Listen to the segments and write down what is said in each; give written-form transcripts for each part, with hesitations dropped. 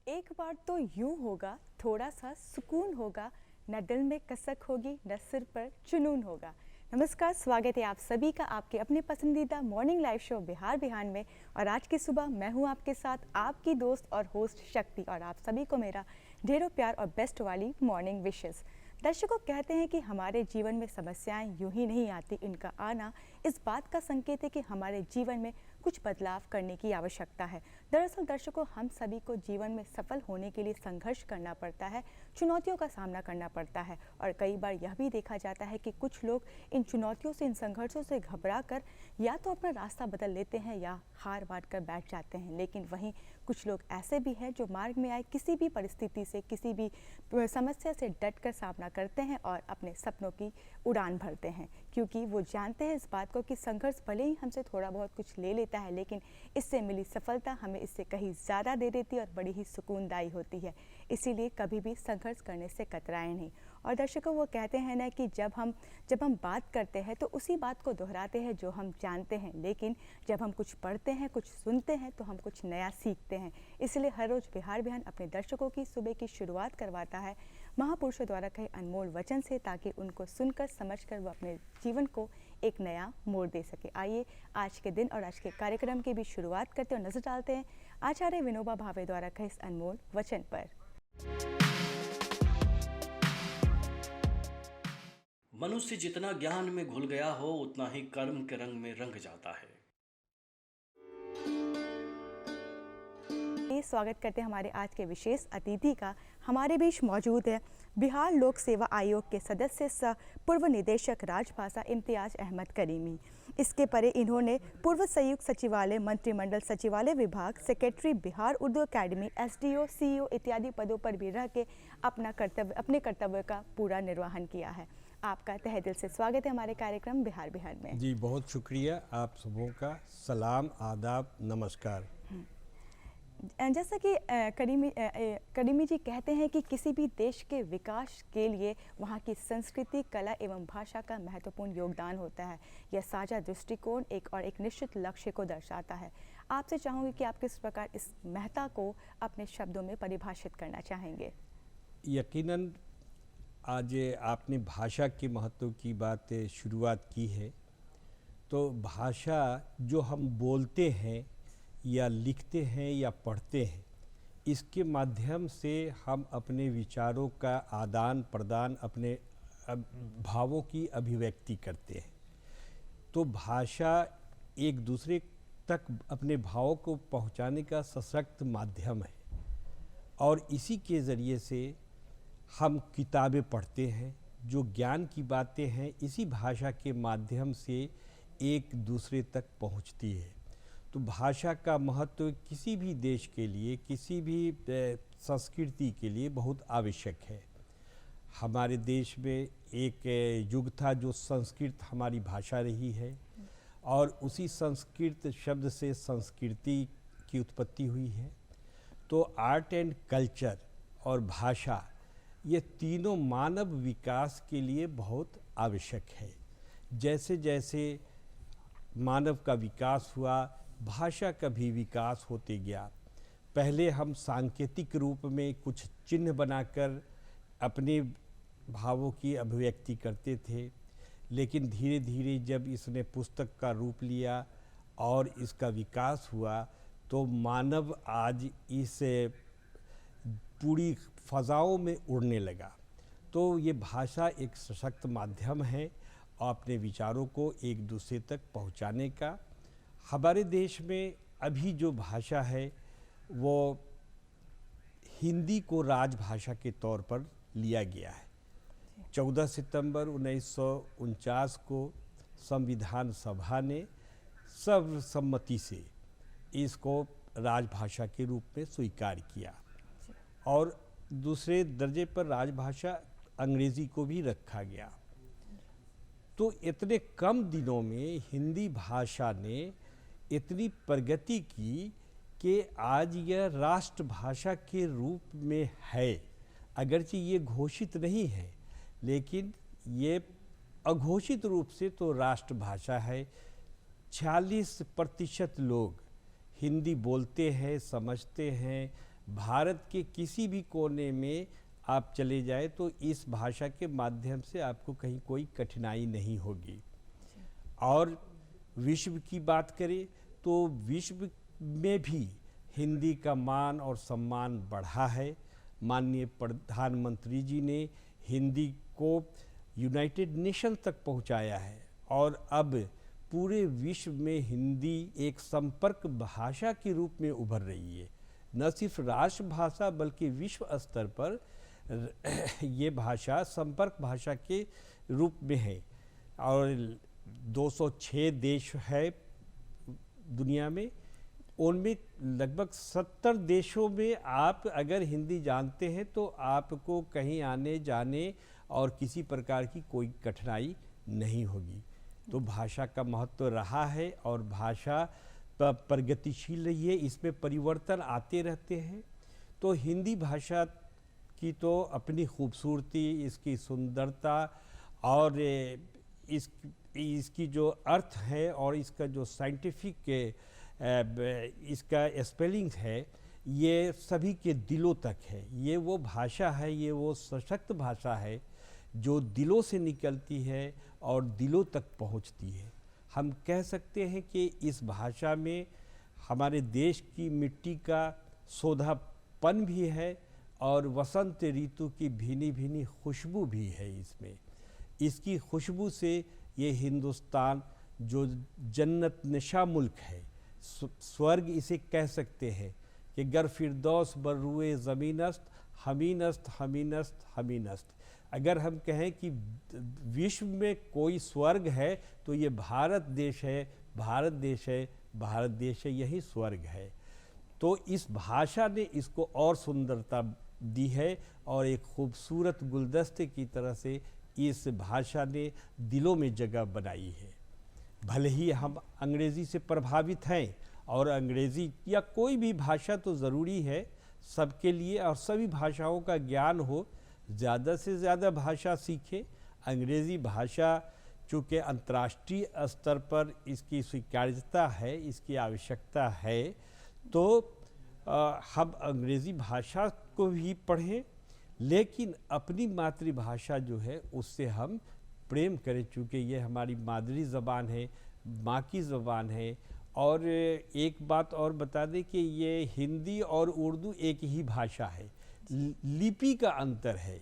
एक बार तो यूं होगा, थोड़ा सा सुकून होगा, न दिल में कसक होगी, न सिर पर जुनून होगा। नमस्कार, स्वागत है आप सभी का आपके अपने पसंदीदा मॉर्निंग लाइव शो बिहार बिहान में। और आज की सुबह मैं हूं आपके साथ आपकी दोस्त और होस्ट शक्ति, और आप सभी को मेरा ढेरों प्यार और बेस्ट वाली मॉर्निंग विशेस। दर्शकों, कहते हैं कि हमारे जीवन में समस्याएं यूं ही नहीं आती, इनका आना इस बात का संकेत है कि हमारे जीवन में कुछ बदलाव करने की आवश्यकता है। दरअसल दर्शकों, हम सभी को जीवन में सफल होने के लिए संघर्ष करना पड़ता है, चुनौतियों का सामना करना पड़ता है। और कई बार यह भी देखा जाता है कि कुछ लोग इन चुनौतियों से, इन संघर्षों से घबरा कर या तो अपना रास्ता बदल लेते हैं या हार मान कर बैठ जाते हैं। लेकिन वहीं कुछ लोग ऐसे भी हैं जो मार्ग में आए किसी भी परिस्थिति से, किसी भी समस्या से डट कर सामना करते हैं और अपने सपनों की उड़ान भरते हैं, क्योंकि वो जानते हैं इस बात को कि संघर्ष भले ही हमसे थोड़ा बहुत कुछ ले लेता है, लेकिन इससे मिली सफलता हमें इससे कहीं ज़्यादा दे देती है और बड़ी ही सुकूनदायी होती है। इसीलिए कभी भी संघर्ष करने से कतराएं नहीं। और दर्शकों, वो कहते हैं ना कि जब हम बात करते हैं तो उसी बात को दोहराते हैं जो हम जानते हैं, लेकिन जब हम कुछ पढ़ते हैं, कुछ सुनते हैं तो हम कुछ नया सीखते हैं। इसलिए हर रोज़ बिहार बिहान अपने दर्शकों की सुबह की शुरुआत करवाता है महापुरुषों द्वारा कहे अनमोल वचन से, ताकि उनको सुनकर समझकर वो अपने जीवन को एक नया मोड़ दे सके। आइए आज के दिन और आज के कार्यक्रम की भी शुरुआत करते और नजर डालते हैं आचार्य विनोबा भावे द्वारा कहे इस अनमोल वचन पर। मनुष्य जितना ज्ञान में घुल गया हो, उतना ही कर्म के रंग में रंग जाता है। स्वागत करते हैं हमारे आज के विशेष अतिथि का। हमारे बीच मौजूद है बिहार लोक सेवा आयोग के सदस्य सह पूर्व निदेशक राजभाषा इम्तियाज अहमद करीमी। इसके परे इन्होंने पूर्व संयुक्त सचिवालय, मंत्रिमंडल सचिवालय विभाग, secretary, Bihar Urdu academy, SDO, CEO इत्यादि पदों पर भी रह के अपने कर्तव्य का पूरा निर्वहन किया है। आपका तहे दिल से स्वागत है हमारे कार्यक्रम बिहार बिहार में। जी, बहुत शुक्रिया। आप सबों का सलाम, आदाब, नमस्कार। जैसा कि करीमी जी कहते हैं कि किसी भी देश के विकास के लिए वहाँ की संस्कृति, कला एवं भाषा का महत्वपूर्ण योगदान होता है। यह साझा दृष्टिकोण एक निश्चित लक्ष्य को दर्शाता है। आपसे चाहूँगी कि आप किस प्रकार इस महत्ता को अपने शब्दों में परिभाषित करना चाहेंगे। यकीनन आज आपने भाषा के महत्व की बात शुरुआत की है। तो भाषा जो हम बोलते हैं या लिखते हैं या पढ़ते हैं, इसके माध्यम से हम अपने विचारों का आदान प्रदान, अपने भावों की अभिव्यक्ति करते हैं। तो भाषा एक दूसरे तक अपने भावों को पहुंचाने का सशक्त माध्यम है, और इसी के ज़रिए से हम किताबें पढ़ते हैं। जो ज्ञान की बातें हैं इसी भाषा के माध्यम से एक दूसरे तक पहुंचती है। तो भाषा का महत्व किसी भी देश के लिए, किसी भी संस्कृति के लिए बहुत आवश्यक है। हमारे देश में एक युग था जो संस्कृत हमारी भाषा रही है, और उसी संस्कृत शब्द से संस्कृति की उत्पत्ति हुई है। तो आर्ट एंड कल्चर और भाषा, ये तीनों मानव विकास के लिए बहुत आवश्यक है। जैसे जैसे मानव का विकास हुआ, भाषा का भी विकास होते गया। पहले हम सांकेतिक रूप में कुछ चिन्ह बनाकर अपने भावों की अभिव्यक्ति करते थे, लेकिन धीरे धीरे जब इसने पुस्तक का रूप लिया और इसका विकास हुआ, तो मानव आज इस पूरी फ़ज़ाओं में उड़ने लगा। तो ये भाषा एक सशक्त माध्यम है अपने विचारों को एक दूसरे तक पहुंचाने का। हमारे देश में अभी जो भाषा है वो हिंदी को राजभाषा के तौर पर लिया गया है। 14 सितंबर 1949 को संविधान सभा ने सर्वसम्मति से इसको राजभाषा के रूप में स्वीकार किया, और दूसरे दर्जे पर राजभाषा अंग्रेज़ी को भी रखा गया। तो इतने कम दिनों में हिंदी भाषा ने इतनी प्रगति की कि आज यह राष्ट्रभाषा के रूप में है। अगरचे ये घोषित नहीं है, लेकिन ये अघोषित रूप से तो राष्ट्रभाषा है। 46% लोग हिंदी बोलते हैं, समझते हैं, भारत के किसी भी कोने में आप चले जाए तो इस भाषा के माध्यम से आपको कहीं कोई कठिनाई नहीं होगी। और विश्व की बात करें तो विश्व में भी हिंदी का मान और सम्मान बढ़ा है। माननीय प्रधानमंत्री जी ने हिंदी को यूनाइटेड नेशन तक पहुंचाया है और अब पूरे विश्व में हिंदी एक संपर्क भाषा के रूप में उभर रही है। न सिर्फ राष्ट्रभाषा बल्कि विश्व स्तर पर ये भाषा संपर्क भाषा के रूप में है। और 206 देश है दुनिया में, उनमें लगभग 70 देशों में आप अगर हिंदी जानते हैं तो आपको कहीं आने जाने और किसी प्रकार की कोई कठिनाई नहीं होगी। तो भाषा का महत्व रहा है और भाषा प्रगतिशील रही है, इसमें परिवर्तन आते रहते हैं। तो हिंदी भाषा की तो अपनी खूबसूरती, इसकी सुंदरता और इसकी जो अर्थ है और इसका जो साइंटिफिक इसका स्पेलिंग है, ये सभी के दिलों तक है। ये वो भाषा है, ये वो सशक्त भाषा है जो दिलों से निकलती है और दिलों तक पहुंचती है। हम कह सकते हैं कि इस भाषा में हमारे देश की मिट्टी का सोंधापन भी है और वसंत ऋतु की भीनी भीनी खुशबू भी है इसमें। इसकी खुशबू से ये हिंदुस्तान जो जन्नत नशा मुल्क है, स्वर्ग इसे कह सकते हैं कि गर फिरदौस बर्रुए ज़मीनस्त हमीनस्त हमीनस्त हमीनस्त। अगर हम कहें कि विश्व में कोई स्वर्ग है तो ये भारत देश है, भारत देश है, भारत देश है, यही स्वर्ग है। तो इस भाषा ने इसको और सुंदरता दी है और एक खूबसूरत गुलदस्ते की तरह से इस भाषा ने दिलों में जगह बनाई है। भले ही हम अंग्रेज़ी से प्रभावित हैं और अंग्रेज़ी या कोई भी भाषा तो ज़रूरी है सबके लिए और सभी भाषाओं का ज्ञान हो, ज़्यादा से ज़्यादा भाषा सीखें। अंग्रेज़ी भाषा चूँकि अंतर्राष्ट्रीय स्तर पर इसकी स्वीकार्यता है, इसकी आवश्यकता है, तो हम अंग्रेज़ी भाषा को भी पढ़ें, लेकिन अपनी मातृभाषा जो है उससे हम प्रेम करें, चूँकि ये हमारी मादरी ज़बान है, माँ की ज़बान है। और एक बात और बता दें कि ये हिंदी और उर्दू एक ही भाषा है, लिपि का अंतर है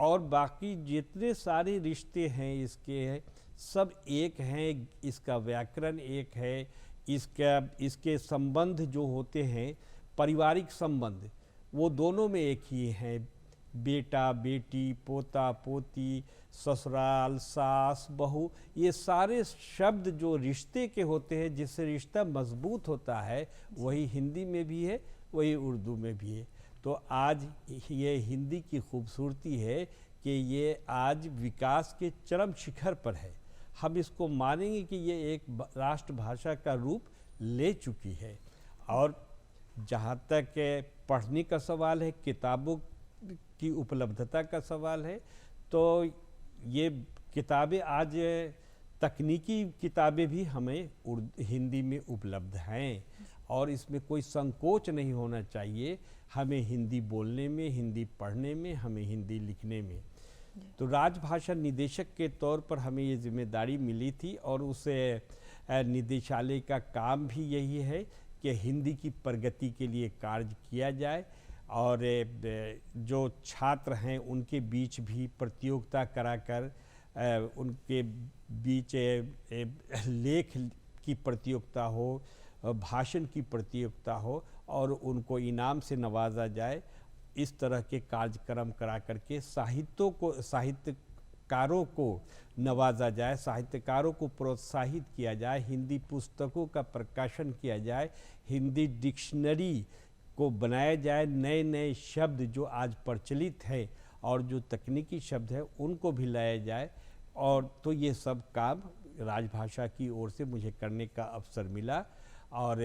और बाकी जितने सारे रिश्ते हैं इसके सब एक हैं। इसका व्याकरण एक है, इसके संबंध जो होते हैं पारिवारिक संबंध वो दोनों में एक ही हैं। बेटा बेटी, पोता पोती, ससुराल, सास बहू, ये सारे शब्द जो रिश्ते के होते हैं, जिससे रिश्ता मजबूत होता है, वही हिंदी में भी है, वही उर्दू में भी है। तो आज ये हिंदी की खूबसूरती है कि ये आज विकास के चरम शिखर पर है। हम इसको मानेंगे कि ये एक राष्ट्रभाषा का रूप ले चुकी है। और जहाँ तक पढ़ने का सवाल है, किताबों की उपलब्धता का सवाल है, तो ये किताबें आज तकनीकी किताबें भी हमें हिंदी में उपलब्ध हैं और इसमें कोई संकोच नहीं होना चाहिए हमें हिंदी बोलने में, हिंदी पढ़ने में, हमें हिंदी लिखने में। तो राजभाषा निदेशक के तौर पर हमें ये जिम्मेदारी मिली थी और उस निदेशालय का काम भी यही है कि हिंदी की प्रगति के लिए कार्य किया जाए और जो छात्र हैं उनके बीच भी प्रतियोगिता कराकर उनके बीच लेख की प्रतियोगिता हो, भाषण की प्रतियोगिता हो और उनको इनाम से नवाजा जाए। इस तरह के कार्यक्रम करा करके साहित्यकारों को नवाजा जाए, साहित्यकारों को प्रोत्साहित किया जाए, हिंदी पुस्तकों का प्रकाशन किया जाए, हिंदी डिक्शनरी को बनाया जाए, नए नए शब्द जो आज प्रचलित हैं और जो तकनीकी शब्द हैं उनको भी लाया जाए। और तो ये सब काम राजभाषा की ओर से मुझे करने का अवसर मिला और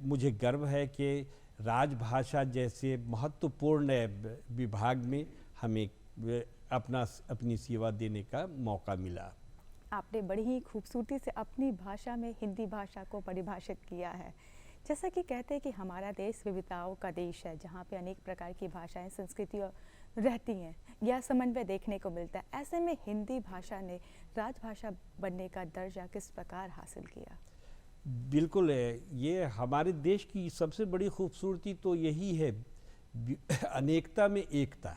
मुझे गर्व है कि राजभाषा जैसे महत्वपूर्ण विभाग में हमें अपनी सेवा देने का मौका मिला। आपने बड़ी ही खूबसूरती से अपनी भाषा में हिंदी भाषा को परिभाषित किया है जैसा कि कहते हैं कि हमारा देश विविधताओं का देश है, जहाँ पे अनेक प्रकार की भाषाएं, संस्कृति और रहती हैं या समन्वय देखने को मिलता है। ऐसे में हिंदी भाषा ने राजभाषा बनने का दर्जा किस प्रकार हासिल किया? बिल्कुल है, ये हमारे देश की सबसे बड़ी खूबसूरती तो यही है, अनेकता में एकता।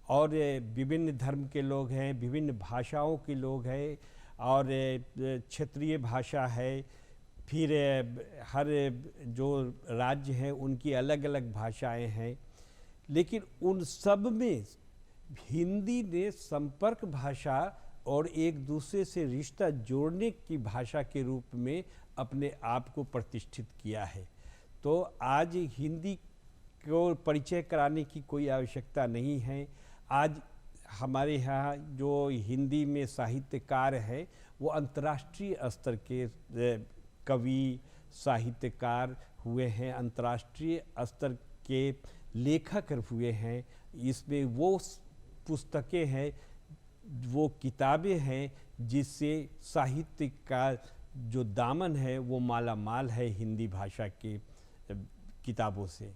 और विभिन्न धर्म के लोग हैं, विभिन्न भाषाओं के लोग हैं, और क्षेत्रीय भाषा है, फिर हर जो राज्य हैं उनकी अलग अलग भाषाएं हैं, लेकिन उन सब में हिंदी ने संपर्क भाषा और एक दूसरे से रिश्ता जोड़ने की भाषा के रूप में अपने आप को प्रतिष्ठित किया है। तो आज हिंदी को परिचय कराने की कोई आवश्यकता नहीं है। आज हमारे यहाँ जो हिंदी में साहित्यकार है वो अंतर्राष्ट्रीय स्तर के कवि साहित्यकार हुए हैं, अंतर्राष्ट्रीय स्तर के लेखक हुए हैं। इसमें वो पुस्तकें हैं, वो किताबें हैं जिससे साहित्य का जो दामन है वो माला माल है हिंदी भाषा के किताबों से।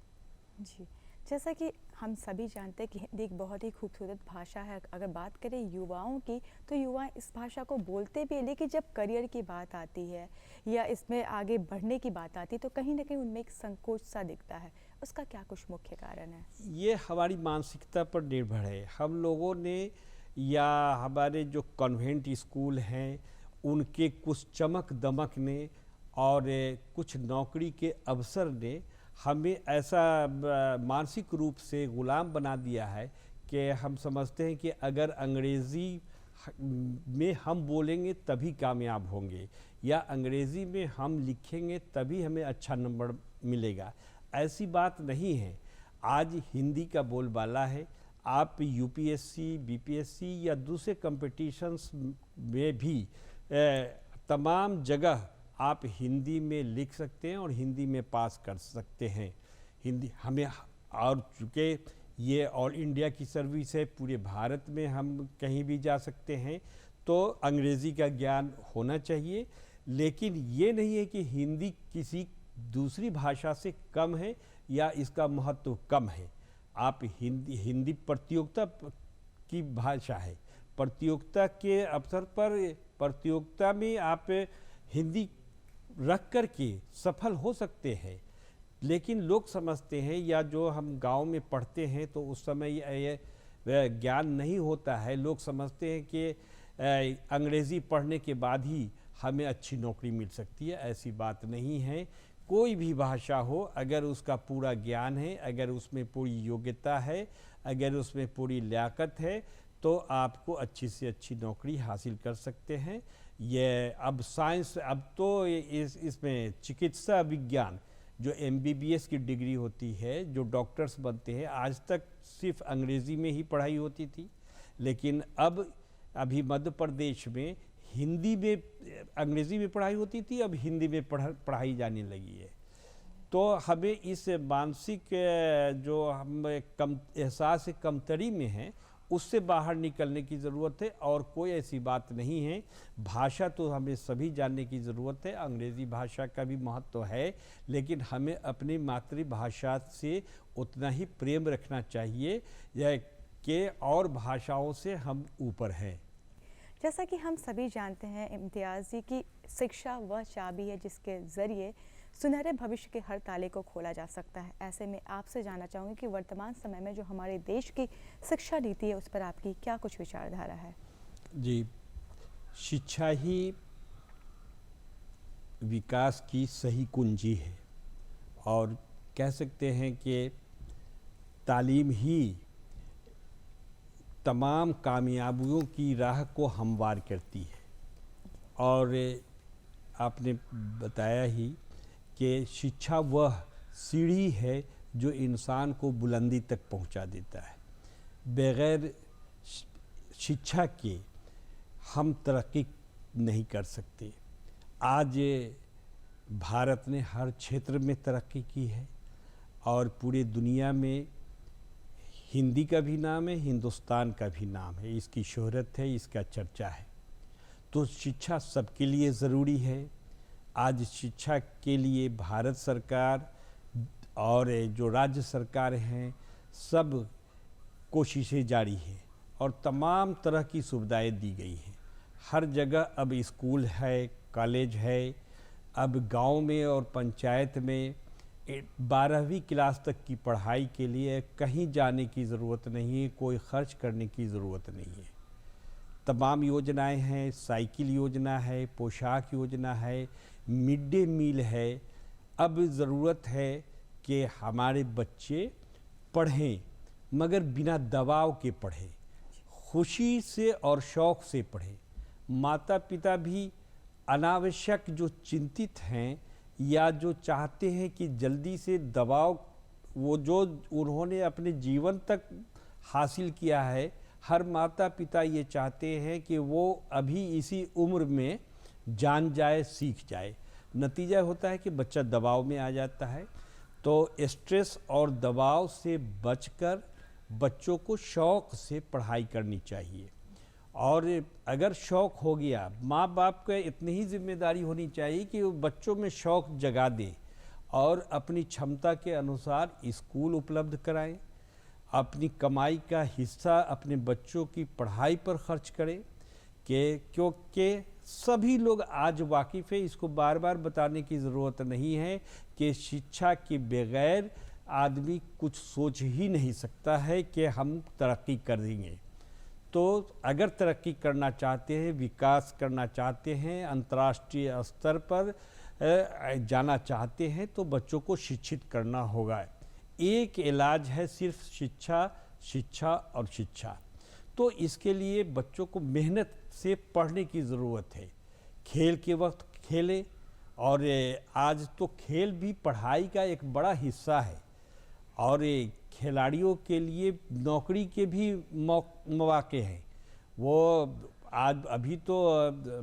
जी, जैसा कि हम सभी जानते हैं कि हिंदी एक बहुत ही खूबसूरत भाषा है। अगर बात करें युवाओं की, तो युवा इस भाषा को बोलते भी हैं, लेकिन जब करियर की बात आती है या इसमें आगे बढ़ने की बात आती है तो कहीं ना कहीं उनमें एक संकोच सा दिखता है। उसका क्या कुछ मुख्य कारण है? ये हमारी मानसिकता पर निर्भर है। हम लोगों ने या हमारे जो कॉन्वेंट स्कूल हैं उनके कुछ चमक दमक ने और कुछ नौकरी के अवसर ने हमें ऐसा मानसिक रूप से गुलाम बना दिया है कि हम समझते हैं कि अगर अंग्रेज़ी में हम बोलेंगे तभी कामयाब होंगे, या अंग्रेज़ी में हम लिखेंगे तभी हमें अच्छा नंबर मिलेगा। ऐसी बात नहीं है। आज हिंदी का बोलबाला है। आप यूपीएससी, बीपीएससी या दूसरे कंपटीशंस में भी तमाम जगह आप हिंदी में लिख सकते हैं और हिंदी में पास कर सकते हैं। हिंदी हमें, और चूँकि ये ऑल इंडिया की सर्विस है, पूरे भारत में हम कहीं भी जा सकते हैं, तो अंग्रेज़ी का ज्ञान होना चाहिए। लेकिन ये नहीं है कि हिंदी किसी दूसरी भाषा से कम है या इसका महत्व कम है। आप हिंदी प्रतियोगिता की भाषा है। प्रतियोगिता के अवसर पर प्रतियोगिता में आप हिंदी रख कर के सफल हो सकते हैं। लेकिन लोग समझते हैं, या जो हम गांव में पढ़ते हैं तो उस समय ये ज्ञान नहीं होता है। लोग समझते हैं कि अंग्रेज़ी पढ़ने के बाद ही हमें अच्छी नौकरी मिल सकती है। ऐसी बात नहीं है। कोई भी भाषा हो, अगर उसका पूरा ज्ञान है, अगर उसमें पूरी योग्यता है, अगर उसमें पूरी लियाकत है, तो आपको अच्छी से अच्छी नौकरी हासिल कर सकते हैं। ये अब साइंस, अब तो इसमें चिकित्सा विज्ञान जो एमबीबीएस की डिग्री होती है, जो डॉक्टर्स बनते हैं, आज तक सिर्फ अंग्रेज़ी में ही पढ़ाई होती थी। लेकिन अब अभी मध्य प्रदेश में हिंदी में, अंग्रेज़ी में पढ़ाई होती थी, अब हिंदी में पढ़ाई जाने लगी है। तो हमें इस मानसिक जो हम कम एहसास कमतरी में हैं उससे बाहर निकलने की ज़रूरत है। और कोई ऐसी बात नहीं है। भाषा तो हमें सभी जानने की ज़रूरत है। अंग्रेज़ी भाषा का भी महत्व है, लेकिन हमें अपनी मातृभाषा से उतना ही प्रेम रखना चाहिए कि और भाषाओं से हम ऊपर हैं। जैसा कि हम सभी जानते हैं, इम्तियाज़ जी की शिक्षा वह चाबी है जिसके ज़रिए सुनहरे भविष्य के हर ताले को खोला जा सकता है। ऐसे में आपसे जानना चाहूँगी कि वर्तमान समय में जो हमारे देश की शिक्षा नीति है उस पर आपकी क्या कुछ विचारधारा है? जी, शिक्षा ही विकास की सही कुंजी है, और कह सकते हैं कि तालीम ही तमाम कामयाबियों की राह को हमवार करती है। और आपने बताया ही कि शिक्षा वह सीढ़ी है जो इंसान को बुलंदी तक पहुंचा देता है। बगैर शिक्षा के हम तरक्की नहीं कर सकते। आज भारत ने हर क्षेत्र में तरक्की की है, और पूरे दुनिया में हिंदी का भी नाम है, हिंदुस्तान का भी नाम है, इसकी शोहरत है, इसका चर्चा है। तो शिक्षा सबके लिए ज़रूरी है। आज शिक्षा के लिए भारत सरकार और जो राज्य सरकार हैं सब कोशिशें जारी हैं और तमाम तरह की सुविधाएं दी गई हैं। हर जगह अब स्कूल है, कॉलेज है। अब गांव में और पंचायत में 12वीं क्लास तक की पढ़ाई के लिए कहीं जाने की ज़रूरत नहीं है, कोई खर्च करने की ज़रूरत नहीं है। तमाम योजनाएं हैं, साइकिल योजना है, पोशाक योजना है, मिड डे मील है। अब ज़रूरत है कि हमारे बच्चे पढ़ें, मगर बिना दबाव के पढ़ें, खुशी से और शौक़ से पढ़ें। माता पिता भी अनावश्यक जो चिंतित हैं या जो चाहते हैं कि जल्दी से दबाव, वो जो उन्होंने अपने जीवन तक हासिल किया है, हर माता पिता ये चाहते हैं कि वो अभी इसी उम्र में जान जाए, सीख जाए। नतीजा होता है कि बच्चा दबाव में आ जाता है। तो स्ट्रेस और दबाव से बचकर बच्चों को शौक़ से पढ़ाई करनी चाहिए। और अगर शौक़ हो गया, माँ बाप का इतनी ही जिम्मेदारी होनी चाहिए कि वो बच्चों में शौक़ जगा दे और अपनी क्षमता के अनुसार स्कूल उपलब्ध कराएं, अपनी कमाई का हिस्सा अपने बच्चों की पढ़ाई पर खर्च करें। क्योंकि सभी लोग आज वाकिफ़ है, इसको बार बार बताने की ज़रूरत नहीं है कि शिक्षा के बगैर आदमी कुछ सोच ही नहीं सकता है कि हम तरक्की करेंगे। तो अगर तरक्की करना चाहते हैं, विकास करना चाहते हैं, अंतर्राष्ट्रीय स्तर पर जाना चाहते हैं, तो बच्चों को शिक्षित करना होगा। एक इलाज है सिर्फ शिक्षा, शिक्षा और शिक्षा। तो इसके लिए बच्चों को मेहनत से पढ़ने की ज़रूरत है। खेल के वक्त खेलें, और आज तो खेल भी पढ़ाई का एक बड़ा हिस्सा है। और खिलाड़ियों के लिए नौकरी के भी मौके हैं। वो आज अभी तो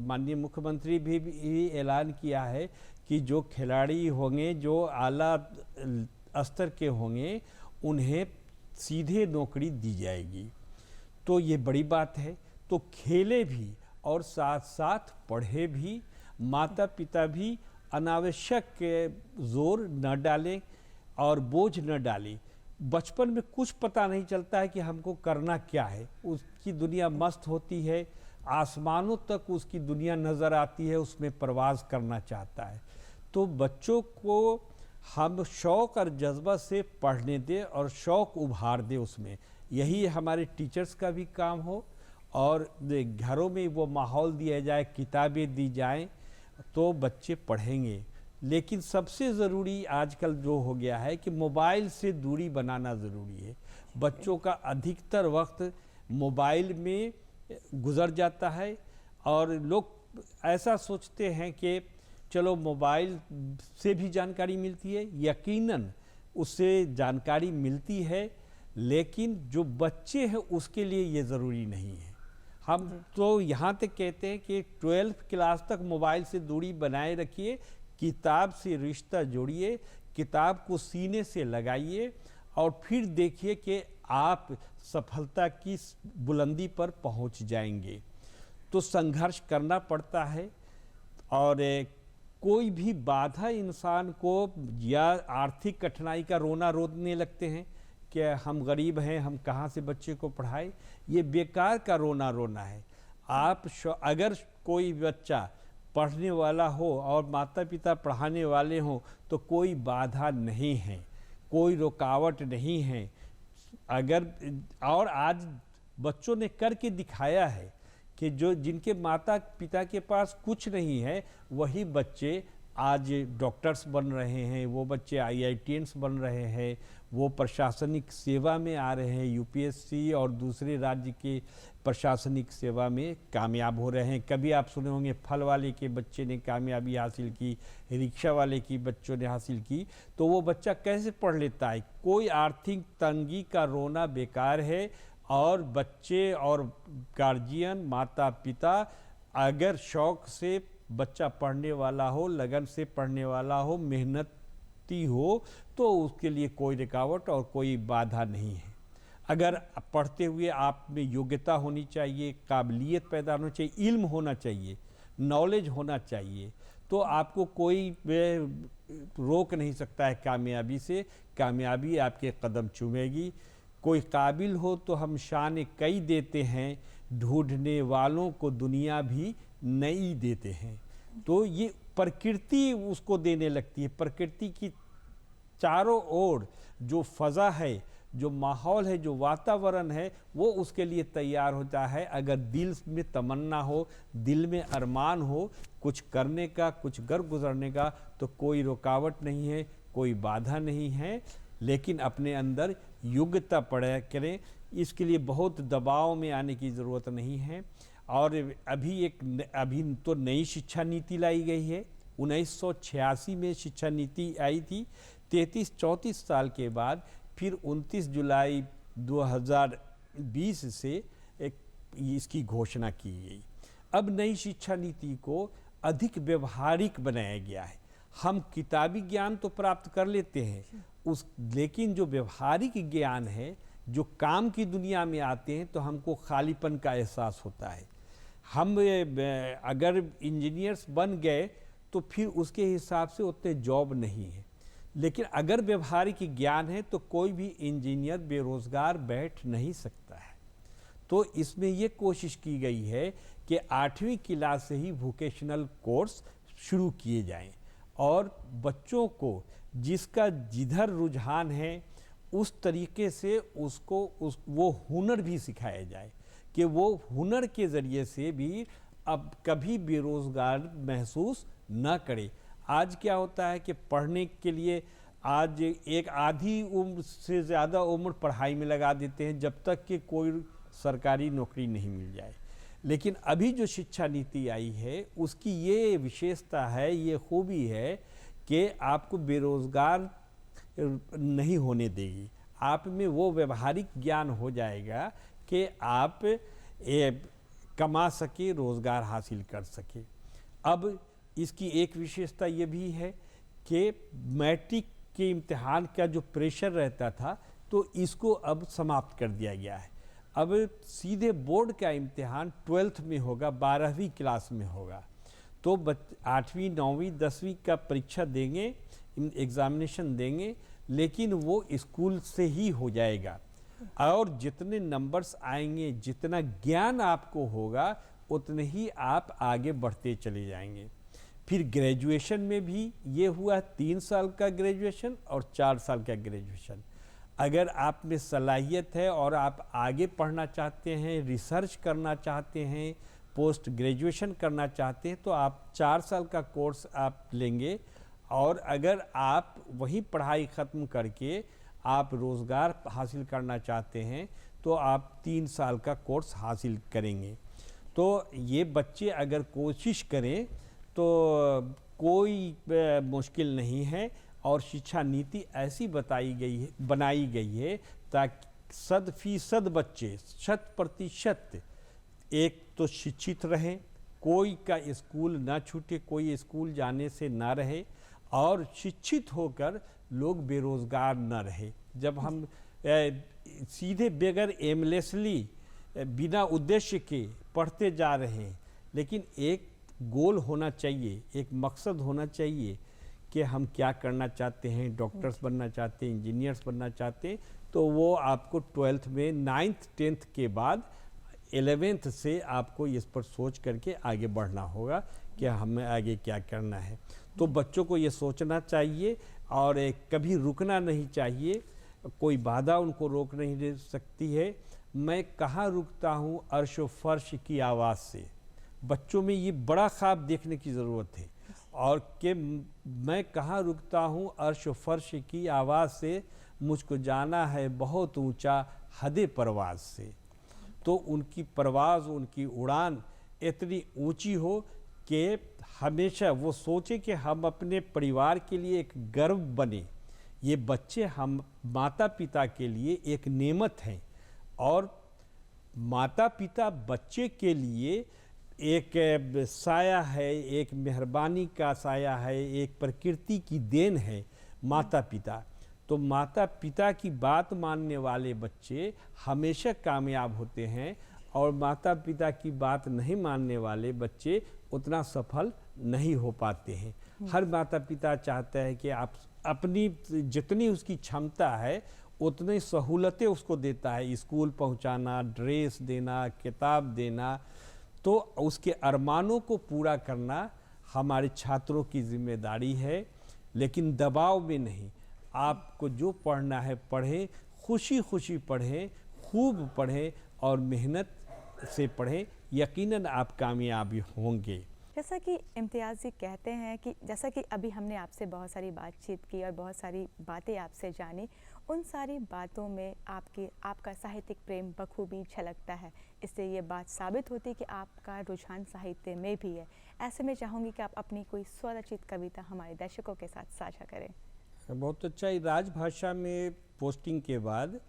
माननीय मुख्यमंत्री भी ऐलान किया है कि जो खिलाड़ी होंगे, जो आला स्तर के होंगे, उन्हें सीधे नौकरी दी जाएगी। तो ये बड़ी बात है। तो खेले भी और साथ साथ पढ़े भी। माता पिता भी अनावश्यक जोर न डालें और बोझ न डालें। बचपन में कुछ पता नहीं चलता है कि हमको करना क्या है। उसकी दुनिया मस्त होती है, आसमानों तक उसकी दुनिया नज़र आती है, उसमें प्रवास करना चाहता है। तो बच्चों को हम शौक़ और जज्बा से पढ़ने दें और शौक़ उभार दें उसमें। यही हमारे टीचर्स का भी काम हो, और घरों में वो माहौल दिया जाए, किताबें दी जाएं, तो बच्चे पढ़ेंगे। लेकिन सबसे ज़रूरी आजकल जो हो गया है कि मोबाइल से दूरी बनाना ज़रूरी है। बच्चों का अधिकतर वक्त मोबाइल में गुज़र जाता है, और लोग ऐसा सोचते हैं कि चलो मोबाइल से भी जानकारी मिलती है। यकीनन उससे जानकारी मिलती है, लेकिन जो बच्चे हैं उसके लिए ये ज़रूरी नहीं है। हम तो यहाँ तक कहते हैं कि 12th क्लास तक मोबाइल से दूरी बनाए रखिए, किताब से रिश्ता जोड़िए, किताब को सीने से लगाइए, और फिर देखिए कि आप सफलता की बुलंदी पर पहुँच जाएंगे। तो संघर्ष करना पड़ता है, और कोई भी बाधा इंसान को, या आर्थिक कठिनाई का रोना रोने लगते हैं कि हम गरीब हैं, हम कहाँ से बच्चे को पढ़ाएं। ये बेकार का रोना है। आप अगर कोई बच्चा पढ़ने वाला हो और माता पिता पढ़ाने वाले हों, तो कोई बाधा नहीं है, कोई रुकावट नहीं है। अगर और आज बच्चों ने करके दिखाया है कि जो जिनके माता पिता के पास कुछ नहीं है, वही बच्चे आज डॉक्टर्स बन रहे हैं, वो बच्चे IITians बन रहे हैं, वो प्रशासनिक सेवा में आ रहे हैं, UPSC और दूसरे राज्य के प्रशासनिक सेवा में कामयाब हो रहे हैं। कभी आप सुने होंगे फल वाले के बच्चे ने कामयाबी हासिल की, रिक्शा वाले की बच्चों ने हासिल की। तो वो बच्चा कैसे पढ़ लेता है? कोई आर्थिक तंगी का रोना बेकार है। और बच्चे और गार्जियन, माता पिता, अगर शौक़ से बच्चा पढ़ने वाला हो, लगन से पढ़ने वाला हो, मेहनती हो, तो उसके लिए कोई रुकावट और कोई बाधा नहीं है। अगर पढ़ते हुए आप में योग्यता होनी चाहिए, काबिलियत पैदा होनी चाहिए, इल्म होना चाहिए, नॉलेज होना चाहिए, तो आपको कोई रोक नहीं सकता है कामयाबी से। कामयाबी आपके कदम चूमेगी। कोई काबिल हो तो हम शान कई देते हैं, ढूंढने वालों को दुनिया भी नई देते हैं। तो ये प्रकृति उसको देने लगती है। प्रकृति की चारों ओर जो फ़ज़ा है, जो माहौल है, जो वातावरण है, वो उसके लिए तैयार होता है। अगर दिल में तमन्ना हो, दिल में अरमान हो कुछ करने का, कुछ कर गुजरने का, तो कोई रुकावट नहीं है, कोई बाधा नहीं है। लेकिन अपने अंदर योग्यता पड़ा करें, इसके लिए बहुत दबाव में आने की ज़रूरत नहीं है। और अभी तो नई शिक्षा नीति लाई गई है। 1986 में शिक्षा नीति आई थी। 33-34 साल के बाद फिर 29 जुलाई 2020 से इसकी घोषणा की गई। अब नई शिक्षा नीति को अधिक व्यवहारिक बनाया गया है। हम किताबी ज्ञान तो प्राप्त कर लेते हैं लेकिन जो व्यवहारिक ज्ञान है, जो काम की दुनिया में आते हैं, तो हमको खालीपन का एहसास होता है। हम अगर इंजीनियर्स बन गए तो फिर उसके हिसाब से उतने जॉब नहीं है। लेकिन अगर व्यवहारिक ज्ञान है तो कोई भी इंजीनियर बेरोजगार बैठ नहीं सकता है। तो इसमें ये कोशिश की गई है कि 8वीं क्लास से ही वोकेशनल कोर्स शुरू किए जाएं और बच्चों को जिसका जिधर रुझान है उस तरीके से वो हुनर भी सिखाया जाए कि वो हुनर के ज़रिए से भी अब कभी बेरोज़गार महसूस न करे। आज क्या होता है कि पढ़ने के लिए आज एक आधी उम्र से ज़्यादा उम्र पढ़ाई में लगा देते हैं जब तक कि कोई सरकारी नौकरी नहीं मिल जाए। लेकिन अभी जो शिक्षा नीति आई है उसकी ये विशेषता है, ये खूबी है कि आपको बेरोज़गार नहीं होने देगी। आप में वो व्यवहारिक ज्ञान हो जाएगा कि आप कमा सके, रोज़गार हासिल कर सके। अब इसकी एक विशेषता ये भी है कि मैट्रिक के इम्तिहान का जो प्रेशर रहता था तो इसको अब समाप्त कर दिया गया है। अब सीधे बोर्ड का इम्तिहान 12th में होगा, 12वीं क्लास में होगा। तो 8वीं 9वीं 10वीं का परीक्षा देंगे, एग्ज़ामिनेशन देंगे, लेकिन वो स्कूल से ही हो जाएगा। और जितने नंबर्स आएंगे, जितना ज्ञान आपको होगा, उतने ही आप आगे बढ़ते चले जाएंगे। फिर ग्रेजुएशन में भी ये हुआ 3 साल का ग्रेजुएशन और 4 साल का ग्रेजुएशन। अगर आप में सलाहियत है और आप आगे पढ़ना चाहते हैं, रिसर्च करना चाहते हैं, पोस्ट ग्रेजुएशन करना चाहते हैं, तो आप 4 साल का कोर्स आप लेंगे। और अगर आप वही पढ़ाई ख़त्म करके आप रोज़गार हासिल करना चाहते हैं तो आप 3 साल का कोर्स हासिल करेंगे। तो ये बच्चे अगर कोशिश करें तो कोई मुश्किल नहीं है। और शिक्षा नीति ऐसी बनाई गई है ताकि 100% बच्चे 100% एक तो शिक्षित रहें, कोई का स्कूल ना छूटे, कोई स्कूल जाने से ना रहे, और शिक्षित होकर लोग बेरोज़गार न रहे। जब हम सीधे बगैर एमलेसली बिना उद्देश्य के पढ़ते जा रहे हैं, लेकिन एक गोल होना चाहिए, एक मकसद होना चाहिए कि हम क्या करना चाहते हैं, डॉक्टर्स बनना चाहते हैं, इंजीनियर्स बनना चाहते हैं, तो वो आपको 12th में 9th 10th के बाद 11th से आपको इस पर सोच करके आगे बढ़ना होगा कि हमें आगे क्या करना है। तो बच्चों को ये सोचना चाहिए और कभी रुकना नहीं चाहिए। कोई बाधा उनको रोक नहीं दे सकती है। मैं कहाँ रुकता हूँ अर्श व फर्श की आवाज़ से। बच्चों में ये बड़ा ख्वाब देखने की ज़रूरत है और कि मैं कहाँ रुकता हूँ अर्श व फर्श की आवाज़ से, मुझको जाना है बहुत ऊंचा हदे परवाज़ से। तो उनकी परवाज़, उनकी उड़ान इतनी ऊंची हो कि हमेशा वो सोचे कि हम अपने परिवार के लिए एक गर्व बने। ये बच्चे हम माता पिता के लिए एक नेमत हैं और माता पिता बच्चे के लिए एक साया है, एक मेहरबानी का साया है, एक प्रकृति की देन है माता पिता। तो माता पिता की बात मानने वाले बच्चे हमेशा कामयाब होते हैं और माता पिता की बात नहीं मानने वाले बच्चे उतना सफल नहीं हो पाते हैं। हर माता पिता चाहता है कि आप अपनी जितनी उसकी क्षमता है उतनी सहूलतें उसको देता है, स्कूल पहुंचाना, ड्रेस देना, किताब देना, तो उसके अरमानों को पूरा करना हमारे छात्रों की जिम्मेदारी है, लेकिन दबाव में नहीं। आपको जो पढ़ना है पढ़ें, खुशी खुशी पढ़ें, खूब पढ़ें और मेहनत से पढ़ें, यकीनन आप कामयाबी होंगे। जैसा कि इम्तियाज़ जी कहते हैं कि जैसा कि अभी हमने आपसे बहुत सारी बातचीत की और बहुत सारी बातें आपसे जानी, उन सारी बातों में आपका साहित्यिक प्रेम बखूबी झलकता है। इससे ये बात साबित होती है कि आपका रुझान साहित्य में भी है। ऐसे में चाहूँगी कि आप अपनी कोई स्वरचित कविता हमारे दर्शकों के साथ साझा करें। बहुत अच्छा। राजभाषा में पोस्टिंग के बाद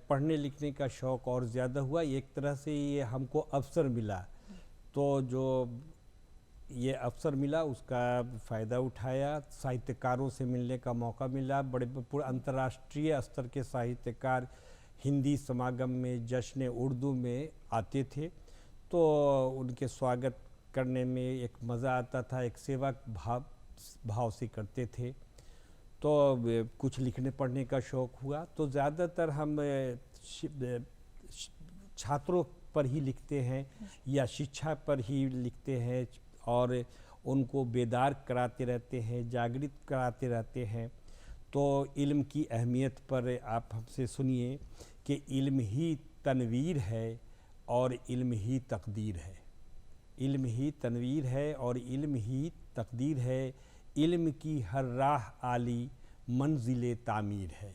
पढ़ने लिखने का शौक़ और ज़्यादा हुआ। एक तरह से ये हमको अवसर मिला, तो जो ये अवसर मिला उसका फ़ायदा उठाया। साहित्यकारों से मिलने का मौका मिला। बड़े अंतर्राष्ट्रीय स्तर के साहित्यकार हिंदी समागम में, जश्न उर्दू में आते थे, तो उनके स्वागत करने में एक मज़ा आता था। एक सेवा भाव से करते थे। तो कुछ लिखने पढ़ने का शौक़ हुआ, तो ज़्यादातर हम छात्रों पर ही लिखते हैं या शिक्षा पर ही लिखते हैं और उनको बेदार कराते रहते हैं, जागृत कराते रहते हैं। तो इल्म की अहमियत पर आप हमसे सुनिए कि इल्म ही तनवीर है और इल्म ही तकदीर है। इल्म ही तनवीर है और इल्म ही तकदीर है। इल्म की हर राह आली मंजिल तामीर है।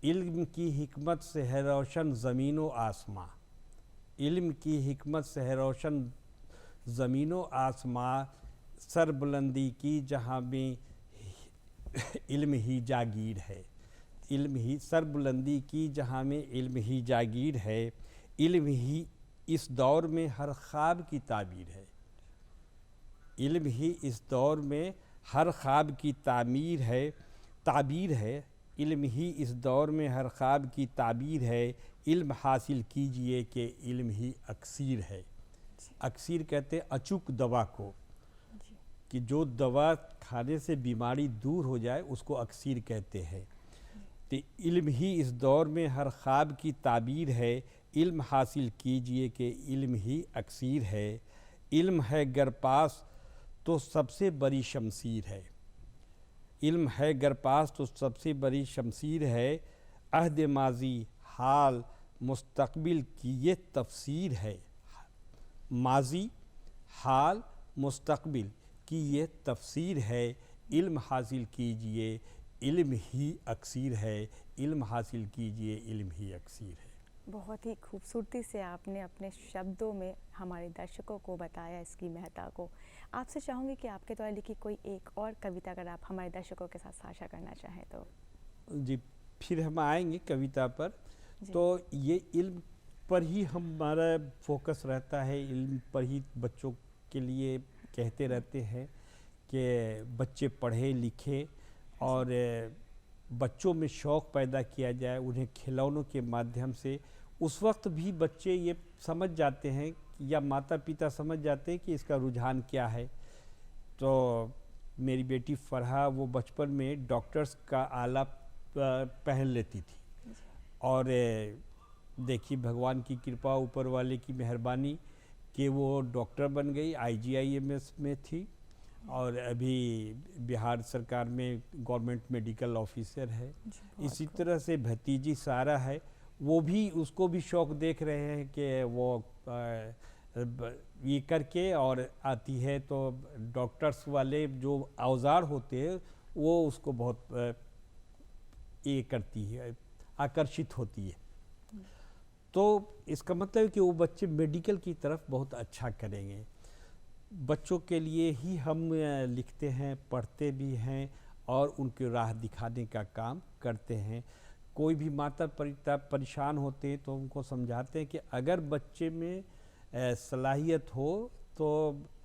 इल्म की हिकमत से है रोशन ज़मीन व आसमां। इल्म की हिकमत से है रोशन ज़मीन व आसमां। सर बुलंदी की जहाँ में इल्म ही जागीर है। इल्म ही सर बुलंदी की जहाँ में इल्म ही जागीर है। इल्म ही इस दौर में हर ख्वाब की ताबीर है। इल्म ही इस दौर में हर ख्वाब की ताबीर है। इल्म ही इस दौर में हर ख्वाब की ताबीर है। इल्म हासिल कीजिए कि इल्म ही अक्सीर है। अक्सीर कहते हैं अचूक दवा को, कि जो दवा खाने से बीमारी दूर हो जाए उसको अक्सीर कहते हैं। तो इल्म ही इस दौर में हर ख्वाब की ताबीर है। इल्म हासिल कीजिए कि इल्म ही अक्सीर है। इल्म है गर पास तो सबसे बड़ी शमशीर है। इल्म है गर पास तो सबसे बड़ी शमशीर है। अहद माजी हाल मुस्तकबिल की ये तफसीर है। माजी हाल मुस्तकबिल की ये तफसीर है। इल्म हासिल कीजिए इल्म ही अक्सीर है। इल्म हासिल कीजिए इल्म ही अक्सीर है। बहुत ही खूबसूरती से आपने अपने शब्दों में हमारे दर्शकों को बताया इसकी महत्ता को। आपसे चाहूँगी कि आपके द्वारा लिखी कोई एक और कविता अगर आप हमारे दर्शकों के साथ साझा करना चाहें तो। जी, फिर हम आएंगे कविता पर। तो ये इल्म पर ही हमारा फोकस रहता है। इल्म पर ही बच्चों के लिए कहते रहते हैं कि बच्चे पढ़ें लिखें और बच्चों में शौक़ पैदा किया जाए, उन्हें खिलौनों के माध्यम से। उस वक्त भी बच्चे ये समझ जाते हैं या माता पिता समझ जाते हैं कि इसका रुझान क्या है। तो मेरी बेटी फरहा वो बचपन में डॉक्टर्स का आला पहन लेती थी और देखिए भगवान की कृपा, ऊपर वाले की मेहरबानी कि वो डॉक्टर बन गई। IGIMS में थी और अभी बिहार सरकार में गवर्नमेंट मेडिकल ऑफिसर है। इसी तरह से भतीजी सारा है, वो भी उसको भी शौक़ देख रहे हैं कि वो ये करके और आती है तो डॉक्टर्स वाले जो औजार होते हैं वो उसको बहुत ये करती है, आकर्षित होती है। तो इसका मतलब है कि वो बच्चे मेडिकल की तरफ बहुत अच्छा करेंगे। बच्चों के लिए ही हम लिखते हैं, पढ़ते भी हैं और उनकी राह दिखाने का काम करते हैं। कोई भी माता पिता परेशान होते हैं तो उनको समझाते हैं कि अगर बच्चे में सलाहियत हो तो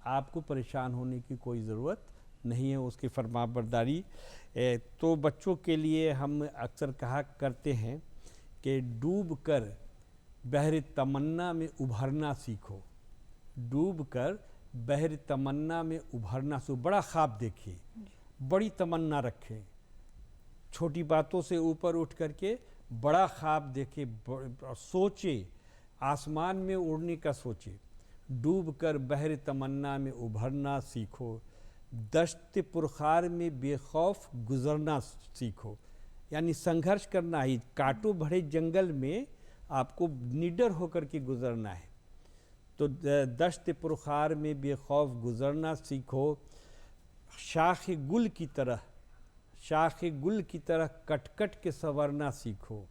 आपको परेशान होने की कोई ज़रूरत नहीं है, उसकी फरमाबरदारी। तो बच्चों के लिए हम अक्सर कहा करते हैं कि डूब कर बहरे तमन्ना में उभरना सीखो। डूब कर बहर तमन्ना में उभरना से, बड़ा ख्वाब देखे, बड़ी तमन्ना रखे, छोटी बातों से ऊपर उठ करके बड़ा ख्वाब देखे, सोचे, आसमान में उड़ने का सोचे, डूब कर बहर तमन्ना में उभरना सीखो, दश्त पुरखार में बेखौफ गुजरना सीखो। यानी संघर्ष करना ही, कांटों भरे जंगल में आपको निडर होकर के गुजरना है। तो दश्त पुरखार में बेखौफ गुजरना सीखो, शाख गुल की तरह कट कट के संवरना सीखो,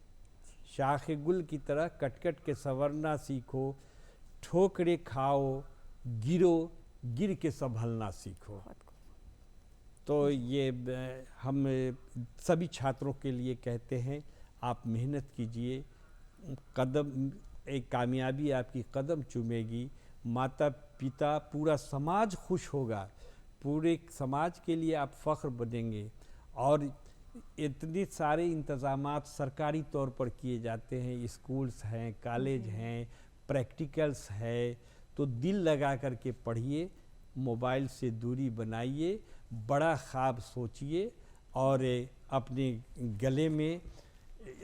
शाख गुल की तरह कट कट के संवरना सीखो, ठोकरे खाओ, गिरो, गिर के संभलना सीखो। तो ये हम सभी छात्रों के लिए कहते हैं, आप मेहनत कीजिए, कदम, एक कामयाबी आपकी कदम चूमेगी, माता पिता पूरा समाज खुश होगा, पूरे समाज के लिए आप फ़ख्र बनेंगे। और इतने सारे इंतज़ामात सरकारी तौर पर किए जाते हैं, स्कूल्स हैं, कॉलेज हैं, प्रैक्टिकल्स है, तो दिल लगा कर के पढ़िए, मोबाइल से दूरी बनाइए, बड़ा ख्वाब सोचिए और अपने गले में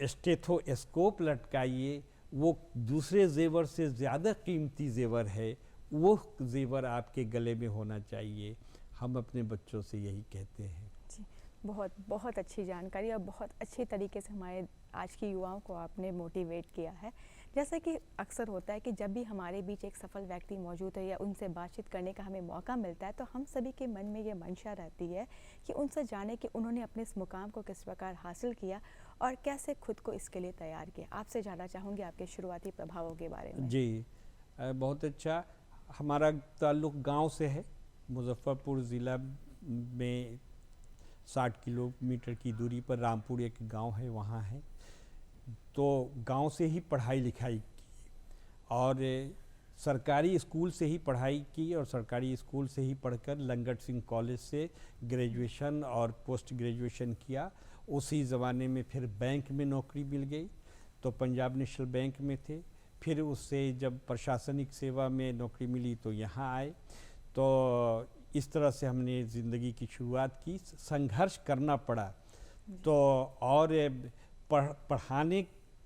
स्टेथोस्कोप लटकाइए। वो दूसरे जेवर से ज़्यादा कीमती जेवर है, वो जेवर आपके गले में होना चाहिए। हम अपने बच्चों से यही कहते हैं। जी, बहुत बहुत अच्छी जानकारी और बहुत अच्छे तरीके से हमारे आज की युवाओं को आपने मोटिवेट किया है। जैसे कि अक्सर होता है कि जब भी हमारे बीच एक सफल व्यक्ति मौजूद है या उनसे बातचीत करने का हमें मौका मिलता है, तो हम सभी के मन में ये मंशा रहती है कि उनसे जाने कि उन्होंने अपने इस मुकाम को किस प्रकार हासिल किया और कैसे खुद को इसके लिए तैयार किया। आपसे जानना चाहूँगी आपके शुरुआती प्रभावों के बारे में। जी, बहुत अच्छा। हमारा ताल्लुक़ गांव से है, मुजफ्फरपुर ज़िला में 60 किलोमीटर की दूरी पर रामपुर एक गांव है, वहाँ है। तो गांव से ही पढ़ाई लिखाई की और सरकारी स्कूल से ही पढ़ाई की और सरकारी स्कूल से ही पढ़कर लंगट सिंह कॉलेज से ग्रेजुएशन और पोस्ट ग्रेजुएशन किया। उसी ज़माने में फिर बैंक में नौकरी मिल गई, तो पंजाब नेशनल बैंक में थे। फिर उससे जब प्रशासनिक सेवा में नौकरी मिली तो यहाँ आए। तो इस तरह से हमने ज़िंदगी की शुरुआत की, संघर्ष करना पड़ा। तो और पढ़ाने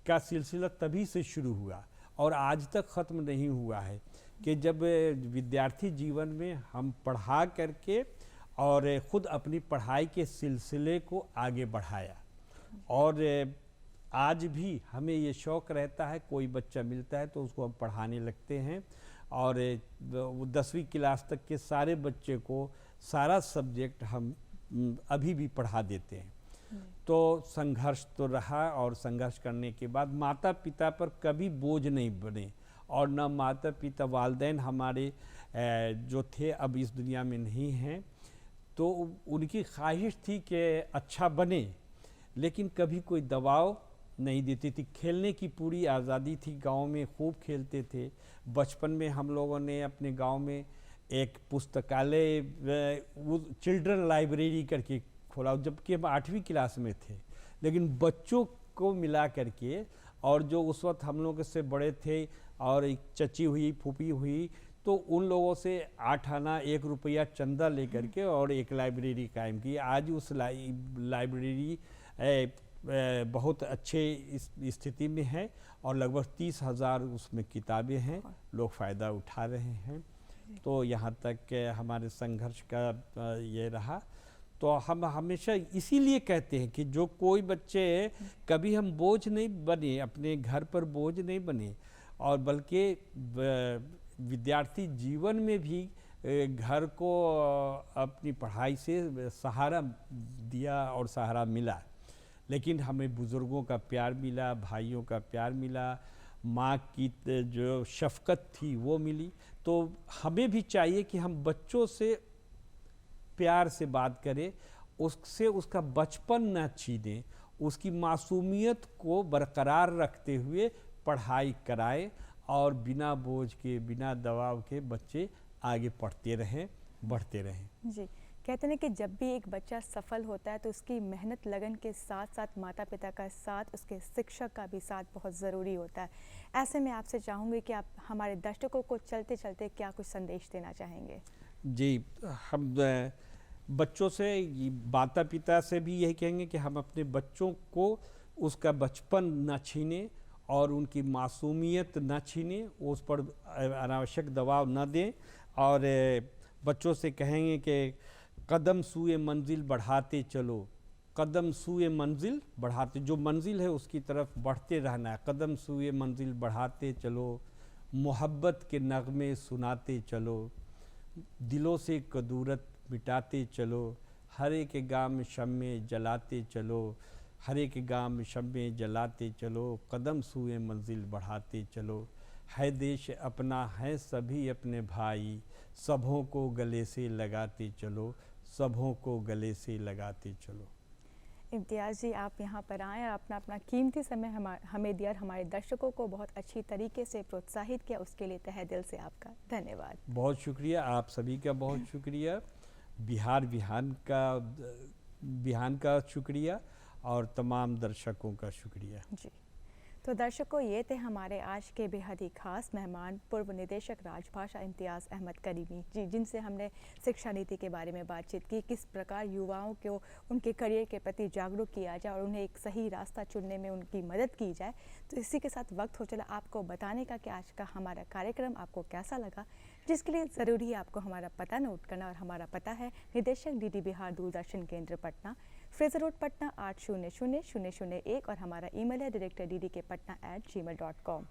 का सिलसिला तभी से शुरू हुआ और आज तक ख़त्म नहीं हुआ है कि जब विद्यार्थी जीवन में हम पढ़ा करके और ख़ुद अपनी पढ़ाई के सिलसिले को आगे बढ़ाया। और आज भी हमें ये शौक़ रहता है, कोई बच्चा मिलता है तो उसको हम पढ़ाने लगते हैं और 10वीं क्लास तक के सारे बच्चे को सारा सब्जेक्ट हम अभी भी पढ़ा देते हैं। तो संघर्ष तो रहा और संघर्ष करने के बाद माता पिता पर कभी बोझ नहीं बने और न माता पिता, वालिदैन हमारे जो थे अब इस दुनिया में नहीं हैं, तो उनकी ख्वाहिश थी कि अच्छा बने, लेकिन कभी कोई दबाव नहीं देती थी। खेलने की पूरी आज़ादी थी, गांव में खूब खेलते थे। बचपन में हम लोगों ने अपने गांव में एक पुस्तकालय, वो चिल्ड्रन लाइब्रेरी करके खोला, जबकि हम 8वीं क्लास में थे, लेकिन बच्चों को मिला करके, और जो उस वक्त हम लोग से बड़े थे और एक चची हुई, फूफी हुई, तो उन लोगों से 8 आना 1 रुपया चंदा लेकर के और एक लाइब्रेरी कायम की। आज उस लाइब्रेरी बहुत अच्छे स्थिति में है और लगभग 30,000 उसमें किताबें हैं, लोग फ़ायदा उठा रहे हैं। तो यहाँ तक हमारे संघर्ष का ये रहा। तो हम हमेशा इसीलिए कहते हैं कि जो कोई बच्चे कभी हम बोझ नहीं बने, अपने घर पर बोझ नहीं बने, और बल्कि विद्यार्थी जीवन में भी घर को अपनी पढ़ाई से सहारा दिया और सहारा मिला। लेकिन हमें बुज़ुर्गों का प्यार मिला, भाइयों का प्यार मिला, माँ की जो शफ़क़त थी वो मिली। तो हमें भी चाहिए कि हम बच्चों से प्यार से बात करें, उससे उसका बचपन न छीनें, उसकी मासूमियत को बरकरार रखते हुए पढ़ाई कराएं और बिना बोझ के, बिना दबाव के बच्चे आगे पढ़ते रहें, बढ़ते रहें। जी, कहते हैं कि जब भी एक बच्चा सफल होता है तो उसकी मेहनत लगन के साथ साथ माता पिता का साथ, उसके शिक्षक का भी साथ बहुत ज़रूरी होता है। ऐसे में आपसे चाहूँगी कि आप हमारे दर्शकों को चलते चलते क्या कुछ संदेश देना चाहेंगे? जी, हम बच्चों से, माता पिता से भी यही कहेंगे कि हम अपने बच्चों को उसका बचपन न छीनें और उनकी मासूमियत न छीनें, उस पर अनावश्यक दबाव न दें। और बच्चों से कहेंगे कि कदम सूए मंजिल बढ़ाते चलो, कदम सूए मंजिल बढ़ाते, जो मंजिल है उसकी तरफ बढ़ते रहना है। कदम सूए मंजिल बढ़ाते चलो, मोहब्बत के नगमे सुनाते चलो, दिलों से कदूरत मिटाते चलो, हर एक गाम में शम्मे जलाते चलो, हर एक गाम में शम्मे जलाते चलो, कदम सूए मंजिल बढ़ाते चलो। है देश अपना, है सभी अपने भाई, सबों को गले से लगाते चलो, सबों को गले से लगाते चलो। इम्तियाज़ जी, आप यहाँ पर आए और अपना अपना कीमती समय हमें दिया और हमारे दर्शकों को बहुत अच्छी तरीके से प्रोत्साहित किया, उसके लिए तहे दिल से आपका धन्यवाद। बहुत शुक्रिया, आप सभी का बहुत शुक्रिया, बिहान का शुक्रिया और तमाम दर्शकों का शुक्रिया। जी, तो दर्शकों, ये थे हमारे आज के बेहद ही खास मेहमान, पूर्व निदेशक राजभाषा इम्तियाज़ अहमद करीमी जी, जिनसे हमने शिक्षा नीति के बारे में बातचीत की, किस प्रकार युवाओं को उनके करियर के प्रति जागरूक किया जाए और उन्हें एक सही रास्ता चुनने में उनकी मदद की जाए। तो इसी के साथ वक्त हो चला आपको बताने का कि आज का हमारा कार्यक्रम आपको कैसा लगा, जिसके लिए ज़रूरी है आपको हमारा पता नोट करना। और हमारा पता है निदेशक डीडी बिहार दूरदर्शन केंद्र पटना, फ्रेजर रोड पटना 800001 और हमारा ईमेल है director ddkpatna@gmail.com।